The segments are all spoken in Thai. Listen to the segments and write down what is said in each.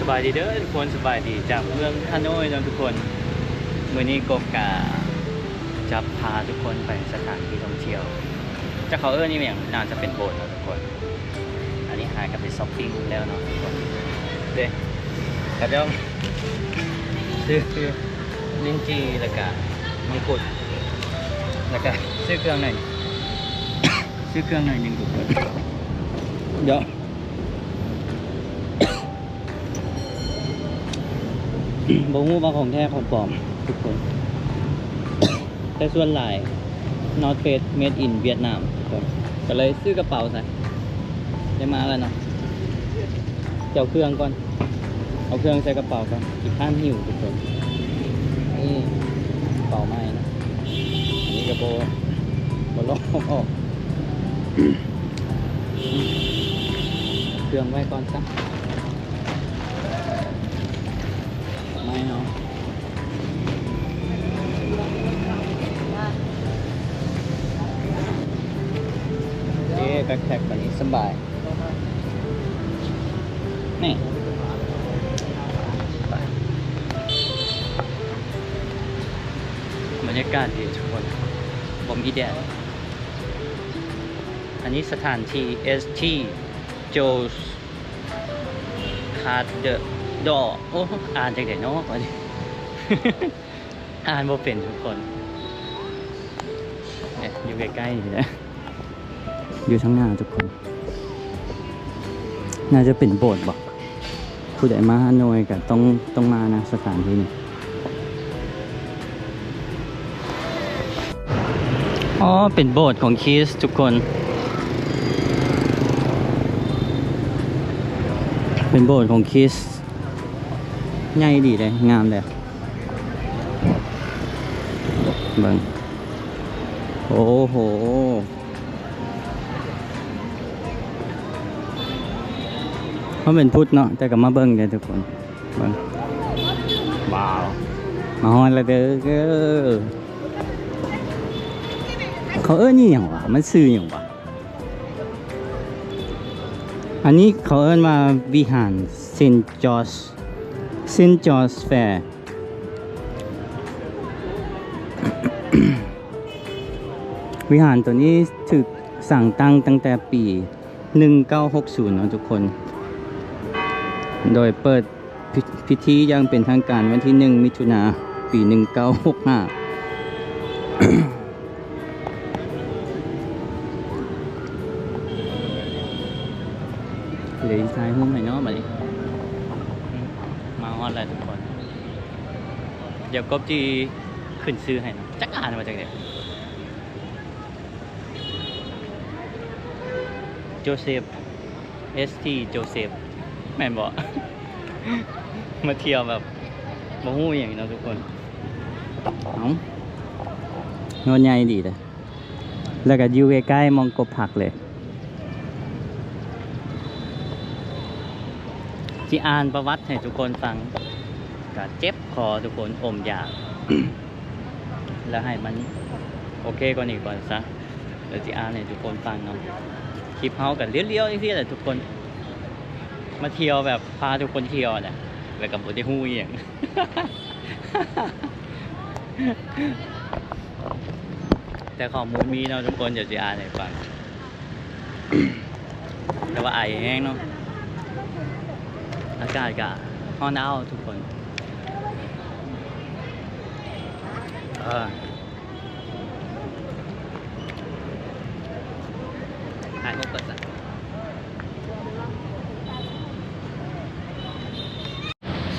บายดีเด้อทุกคนสบายดีจากเมืองฮานอยนะทุกคนมื้อนี้กบกาจะพาทุกคนไปสถานที่ท่องเที่ยวจะเขานี่อย่างน่าจะเป็นโบสถ์นะทุกคนอันนี้หายกับไปช้อปปิ้งแล้วเนาะทุกคนเด้กระเจ้าซื้อลิ้นจี่แล้วก็มังคุดแล้วก็ซื้อเครื่องหน่อย ซื้อเครื่องหน่อยนึงทุกคนเดี๋ยวบ่ฮู้ว่าของแท้ของปลอมทุกคน แต่ส่วนหลาย North Face Made in เวียดนามทุกคนก็เลยซื้อกระเป๋าใส่ได้มาแล้วเนาะเจ้าเครื่องก่อนเอาเครื่องใส่กระเป๋าก่อนอีกข้างหิ้วทุกคนนี่กระเป๋าใหม่นะอันนี้กระโบลอกออกเครื่องไว้ก่อนซะไม่เนาะแบ็คแพ็คแบบนี้สบายนี่บรรยากาศดีทุกคนผมอีแดดอันนี้สถานที่ ST Joe's Card the Door โอ้อ่านจากไหนเนาะวันนี้ อ่านบ่เป็นทุกคนเนี่ยอยู่ใกล้ๆนี่นะอยู่ทั้งหน้าทุกคนน่าจะเป็นโบสถ์บอกผู้ใดมาฮานอยก็ต้องมานะสถานที่นี้อ๋อเป็นโบสถ์ของคริสต์ทุกคนเป็นโบสถ์ของคริสต์ใหญ่ดีเลยงามเลยเบิ่งโอ้โหเพราะเป็นพุทธเนาะแต่ก็มาเบิ่งเลยทุกคนเบิ่งว้าวมาฮอนละเด้อเขานี่อย่างวะมันซื้ออย่างวะอันนี้เขามาวิหารเซนต์จอร์จแฟร์ วิหารตัวนี้ถูกสั่งตั้งแต่ปี 1960นะทุกคนโดยเปิดพิธีอย่างเป็นทางการวันที่ 1 มิถุนายน ปี 1965เดี๋ยวถ่ายรูปให้เนาะบัดนี้มาฮอดแล้วทุกคนเดี๋ยวกบจีขึ้นซื้อให้นะจักอ่านมาจากไหนโจเซฟ ST โจเซฟแม่นบอก มาเที่ยวแบบมาหู้อย่างนี้เนาะทุกคนนอนใหญ่ดีเลยแล้วก็อยู่ใกล้ๆมองกบผักเลยที่อ่านประวัติให้ทุกคนฟังก็เจ็บคอทุกคนอมยา แล้วให้มันโอเคก่อนอีกก่อนซะเดี๋ยวที่อ่านให้ทุกคนฟังเนาะคลิปเฮากันเลี้ยวๆที่แหละทุกคนมาเที่ยวแบบพาทุกคนเที่ยวแหละแบบกับบุตรหู้อย่าง แต่ข้อมูลมีเนาะทุกคนเดี๋ยวจะอ่านให้ฟัง แต่ว่าไอแห้งเนาะอากาศก็ร้อนเอาทุกคนถ่ายรูปก่อนสัก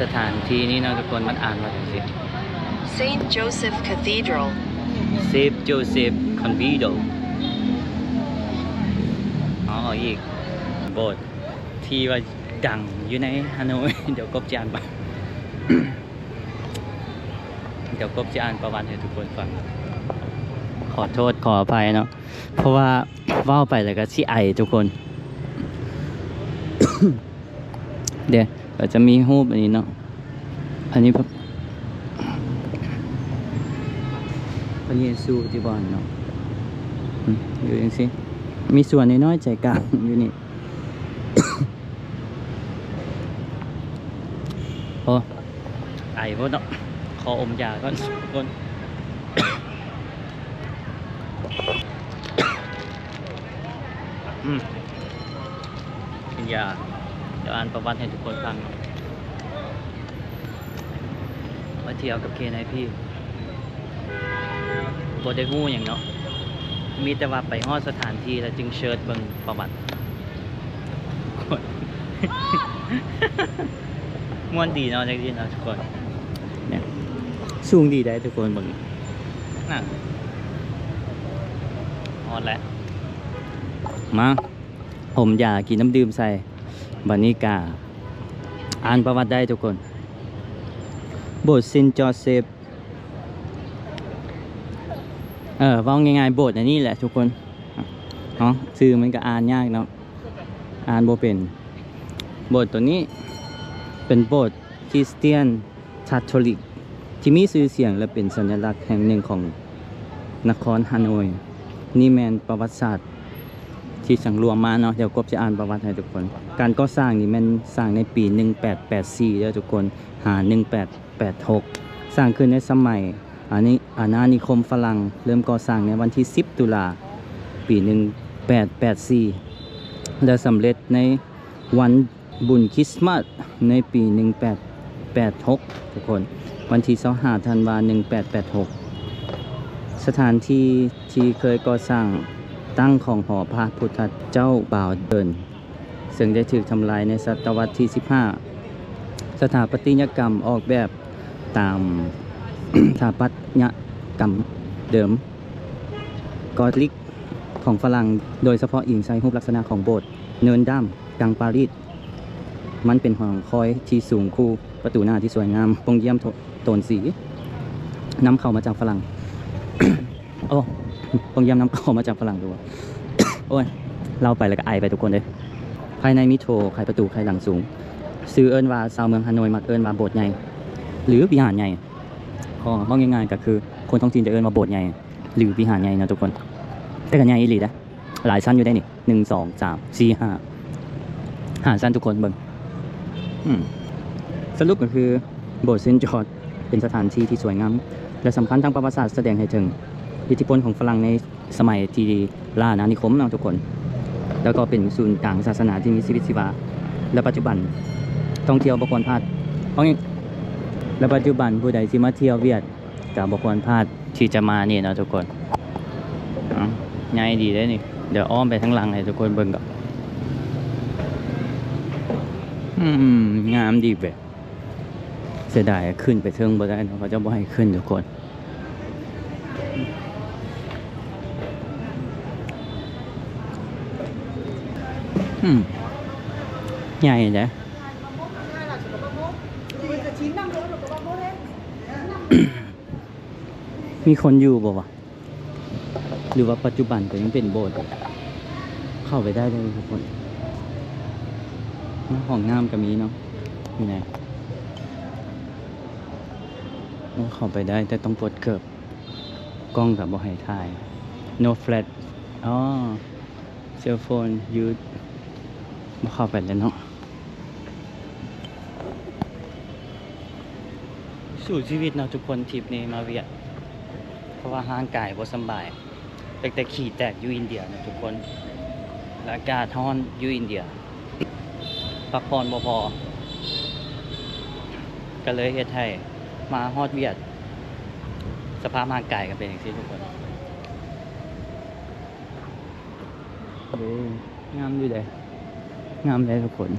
สถานที่นี้เนาะทุกคนมันอ่านว่าอย่างไร Saint Joseph Cathedral Saint Joseph Cathedral อ๋ออีกโบสถ์ที่ว่าดังอยู่ในฮานอย เดี๋ยวกบจะอ่านไป เดี๋ยวกบจะอ่านประวัติให้ทุกคนฟังขอโทษขออภัยเนาะเพราะว่าว่าวไปแล้วก็สิไอทุกคน เดี๋ยวก็จะมีรูปอันนี้เนาะอันนี้พระเยซูที่บ้านเนาะอยู่อย่างสิมีส่วนน้อยๆใจกลางอยู่นี่ โอ้ไอพวกเนาะขออมยาก่อนก่อนกินยาเดี๋ยวอ่านประวัติให้ทุกคนฟังมาเที่ยวกับเคนไอพี่บ่ได้ฮู้หยังเนาะมีแต่ว่าไปฮอดสถานที่แล้วจึงเชิญเบิ่งประวัติคน ม่วนดีเนาะจังซี่เนาะทุกคนเนี่ยสูงดีได้ทุกคนเบิ่งน่ะฮอดแล้วมาผมอยากกินน้ำดื่มใส่บัดนี้กาอ่านประวัติได้ทุกคนโบสถ์เซนต์จอเซฟว่าง่ายๆโบสถ์อันนี้แหละทุกคนเนาะชื่อมันก็อ่านยากเนาะอ่านบ่เป็นโบสถ์ตัวนี้เป็นโบสถ์คริสเตียนคาทอลิกที่มีชื่อเสียงและเป็นสัญลักษณ์แห่งหนึ่งของนครฮานอยนี่แมนประวัติศาสตร์ที่สังรวมมาเนาะเดี๋ยวกบจะอ่านประวัติให้ทุกคนการก่อสร้างนี่แมันสร้างในปี1884เด้อทุกคนหา1886สร้างขึ้นในสมัยอาณานิคมฝรั่งเริ่มก่อสร้างในวันที่10ตุลาปี1884และสำเร็จในวันบุญคริสต์มาสในปี1886ทุกคนวันที่25ธันวาคม1886สถานที่ที่เคยก่อสร้างตั้งของหอพระพุทธเจ้าบ่าวเดินซึ่งได้ถูกทำลายในศตวรรษที่15สถาปัตยกรรมออกแบบตาม สถาปัตยกรรมเดิมกอธิกของฝรั่งโดยเฉพาะอิงใช้รูปลักษณะของโบสถ์เนินด้ามกลางปารีสมันเป็นหอคอยที่สูงคู่ประตูหน้าที่สวยงามปงเยี่ยมโทนสีนำเข้ามาจากฝรั่ง โอ้ปงเยี่ยมนำเข้ามาจากฝรั่งด้วย โอ้ยเราไปแล้วก็ไอไปทุกคนเลยภายในมีโถไขประตูไขหลังสูงซื้อเอิ้นว่าชาวเมืองฮานอยมักเอิ้นว่าโบสถ์ใหญ่หรือวิหารใหญ่ห้องง่ายๆก็คือคนท้องถิ่นจะเอิ้นว่าโบสถ์ใหญ่หรือวิหารใหญ่นะทุกคนแต่กันใหญ่อีหลีนะหลายชั้นอยู่ได้นี่1 2 3 4 5ชั้นทุกคนเบิ่งสรุปก็คือโบสถ์เซนต์จอร์จเป็นสถานที่ที่สวยงามและสำคัญทางประวัติศาสตร์แสดงให้ถึงอิทธิพลของฝรั่งในสมัยที่ล่าอาณานิคมนะทุกคนแล้วก็เป็นศูนย์กลางศาสนาที่มีชีวิตชีวาและปัจจุบันท่องเที่ยวบ่ควรพลาดเพราะงั้นและปัจจุบันผู้ใดที่มาเที่ยวเวียดก็บ่ควรพลาดที่จะมานี่นะทุกคนง่ายดีได้นี่เดี๋ยวอ้อมไปทั้งหลังให้ทุกคนเบิ่งก่อนงามดีแบบเสียดายขึ้นไปเทิงบ่ได้เขาจะบ่ให้ขึ้นทุกคนใหญ่เลย มีคนอยู่บ่วะหรือว่าปัจจุบันก็ยังเป็นโบสถ์เข้าไปได้เลยทุกคนห้องน้ำก็มีเนาะมีไหนเข้าไปได้แต่ต้องปลดเกือบกล้องกับบ่ให้ถ่าย no flash อ๋อเซลโฟนยูดมาเข้าไปแล้วเนาะสู่ชีวิตเนาะทุกคนทริปนี้มาเวียดเพราะว่าร่างกายบ่สบายแต่ขี่แตกอยู่อินเดียนะทุกคนและอากาศร้อนอยู่อินเดียพักผ่อนบ่พอก็เลยเฮ็ดให้มาฮอดเวียดสภาพร่างกายก็เป็นอย่างนี้ทุกคนงามอยู่เลยงามเลยทุกคน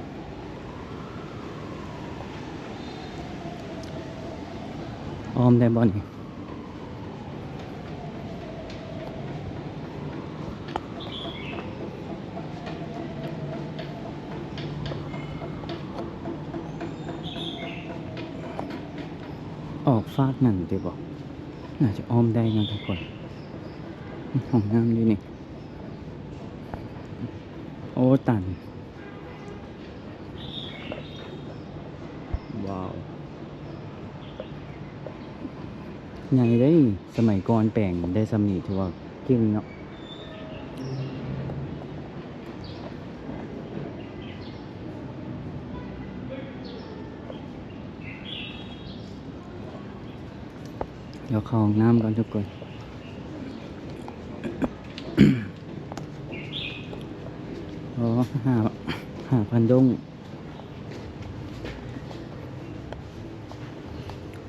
อ้อมได้บ่นี่ออกฟากนั่นดีบ่น่าจะอ้อมได้นะทุกคนห้องน้ำอยู่นี่โอ้ตันว้าวใหญ่ได้สมัยก่อนแปลงได้สำนีถือว่าเก่งเนาะ เดี๋ยวเข้าห้องน้ำก่อนทุกคน อ๋อหาพันดง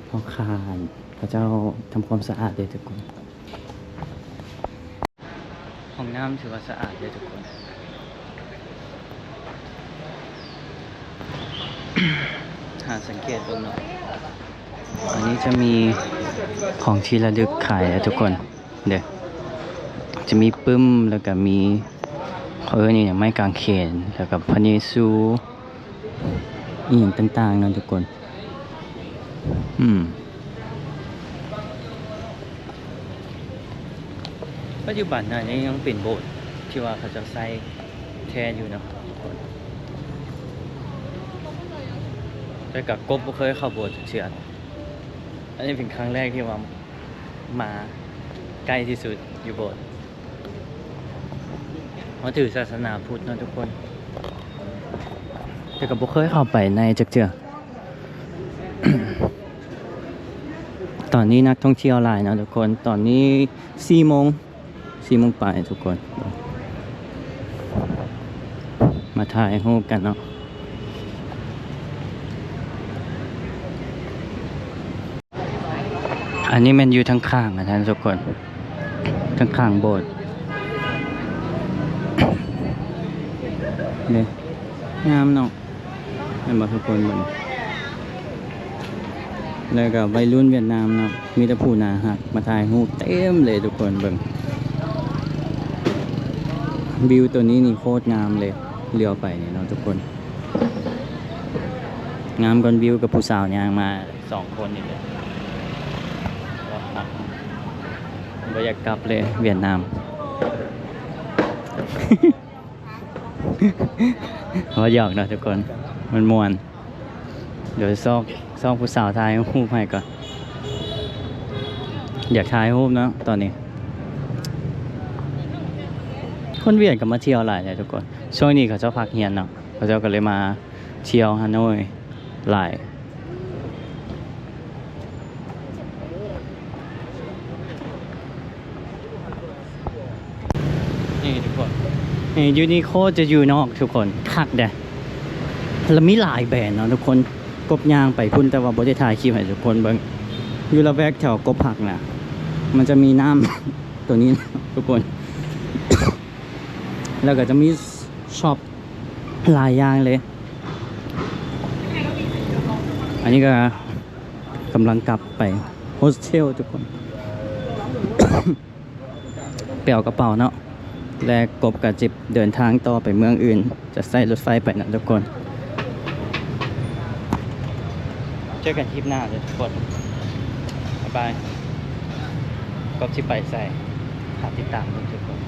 เขาคานพระเจ้าทำความสะอาดเลยทุกคน ห้องน้ำถือว่าสะอาดเลยทุกคน หาสังเกตตรงหน่อยอันนี้จะมีของที่ระลึกขายนะทุกคน เดี๋ยวจะมีปึ้มแล้วก็มีนี่เนี่ยไม้กางเขนแล้วก็พระเยซูอีกอย่างต่างๆนะทุกคน ปัจจุบันนะยังเป็นโบสถ์ที่ว่าเขาจะใส่แทนอยู่นะทุกคนแต่กับกบบ่เคยเข้าโบสถ์เชื่ออันนี้เป็นครั้งแรกที่ว่ามาใกล้ที่สุดอยู่โบสถ์มาถือศาสนาพุทธนะทุกคน แต่กับบ่เคยเข้าไปในจักเจือ ตอนนี้นักท่องเที่ยวหลายนะทุกคน ตอนนี้4 โมงไปทุกคน มาถ่ายรูปกันเนาะ อันนี้มันอยู่ทั้งข้างนะท่านทุกคน ทั้งข้างโบสถ์เนี่ยงามเนาะเห็นบ่ทุกคนบ่แล้วก็วัยรุ่นเวียดนามเนาะมีแต่ผู้หนาหักมาถ่ายรูปเต็มเลยทุกคนเบิ่งวิวตัวนี้นี่โคตรงามเลยเลี้ยวไปนี่เนาะทุกคน งามกว่าวิวกับผู้สาวยางมา2 คนนี่เลยบ่อยากกลับเลยเวียดนาม ว่าหยอกเนาะทุกคนมันม่วนเดี๋ยวซอกผู้สาวถ่ายรูปให้ก่อนอยากถ่ายรูปเนาะตอนนี้ คนเวียดก็มาเที่ยวหลายเลยทุกคนช่วงนี้เขาเจ้าพักเฮียนเนาะเขาเจ้าก็เลยมาเที่ยวฮานอยหลายนี่ทุกคนนี่ยูนิโคจะอยู่นอกทุกคนคักเด้แล้วมีหลายแบรนด์เนาะทุกคนกบยางไปพุ่นแต่ว่าบ่ได้ถ่ายคลิปให้ทุกคนเบิ่งอยู่ละแวกแถวกบผักน่ะมันจะมีน้ำ ตัวนี้ทุกคน แล้วก็จะมีช็อปหลายอย่างเลย อันนี้ก็กำลังกลับไปโฮสเทลทุกคน เปี่ยวกระเป๋าเนาะและกบกับจิบเดินทางต่อไปเมืองอื่น จะใส่รถไฟไปนะทุกคน เจอกันคลิปหน้าเลยทุกคน บ๊ายบายกบที่ไปใส่หาติดตามทุกคน